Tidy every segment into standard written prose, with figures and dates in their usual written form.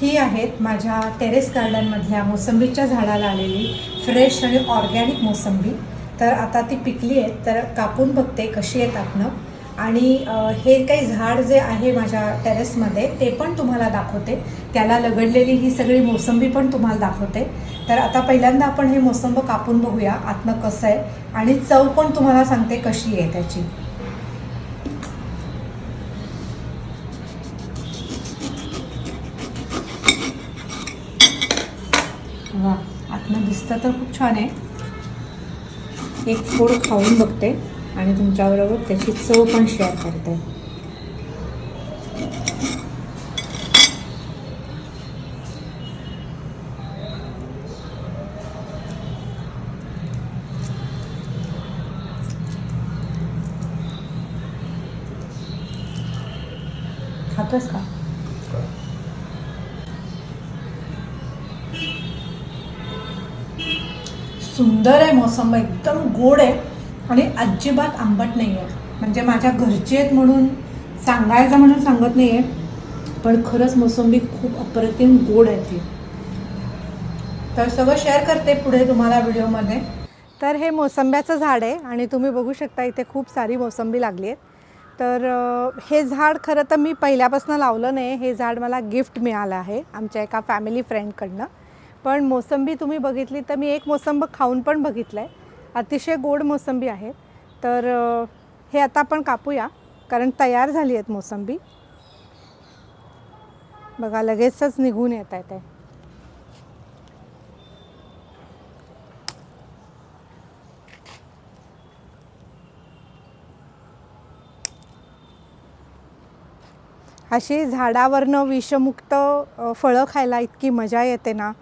ही आहेत माझ्या टेरेस गार्डनमधल्या मोसंबीच्या झाडाला आलेली फ्रेश आणि ऑर्गॅनिक मोसंबी. तर आता ती पिकली आहे, तर कापून बघते कशी आहे आतनं. आणि हे काही झाड जे आहे माझ्या टेरेसमध्ये ते पण तुम्हाला दाखवते. त्याला लगडलेली ही सगळी मोसंबी पण तुम्हाला दाखवते. तर आता पहिल्यांदा आपण हे मोसंब कापून बघूया आतनं कसं आहे, आणि चव पण तुम्हाला सांगते कशी आहे त्याची. वा, आतनं दिसतं तर खूप छान आहे. एक फोड खाऊन बघते आणि तुमच्याबरोबर त्याची चव पण शेअर करते. खातोस का? सुंदर आहे मोसंबी, एकदम गोड आहे आणि अजिबात आंबट नाही आहे. म्हणजे माझ्या घरचे आहेत म्हणून सांगायचं म्हणून सांगत नाही आहे, पण खरंच मोसंबी खूप अप्रतिम गोड आहे ती. तर सगळं शेअर करते पुढे तुम्हाला व्हिडिओमध्ये. तर हे मोसंब्याचं झाड आहे आणि तुम्ही बघू शकता इथे खूप सारी मोसंबी लागली आहेत. तर हे झाड खरं तर मी पहिल्यापासून लावलं नाही. हे झाड मला गिफ्ट मिळालं आहे आमच्या एका फॅमिली फ्रेंडकडनं. पण मोसंबी तुम्ही बघितली तर मी एक मोसंब खाऊन पण बघितलं आहे. अतिशय गोड मोसंबी आहे. तर हे आता आपण कापूया कारण तयार झाली आहेत मोसंबी. बघा, लगेचच निघून येत आहे ते. अशी झाडावरनं विषमुक्त फळं खायला इतकी मजा येते ना,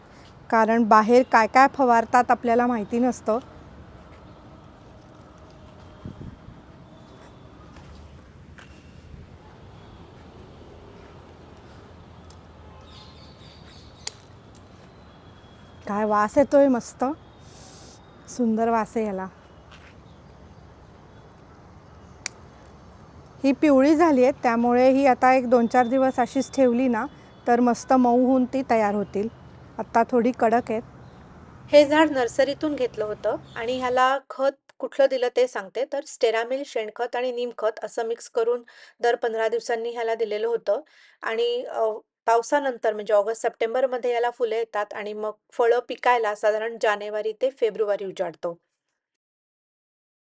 कारण बाहेर काय काय फवारतात आपल्याला माहिती नसतं. काय वास येतोय, मस्त सुंदर वास आहे याला. ही पिवळी झाली आहेत, त्यामुळे ही आता एक 2-4 दिवस अशीच ठेवली ना तर मस्त मऊ होऊन ती तयार होतील. आत्ता थोडी कडक आहेत. हे झाड नर्सरीतून घेतलं होतं आणि ह्याला खत कुठलं दिलं ते सांगते. तर स्टेरामिल, शेणखत आणि नीमखत असं मिक्स करून दर 15 दिवसांनी ह्याला दिलेलं होतं. आणि पावसानंतर म्हणजे ऑगस्ट-सप्टेंबरमध्ये याला फुलं येतात आणि मग फळं पिकायला साधारण जानेवारी ते फेब्रुवारी उजाडतो.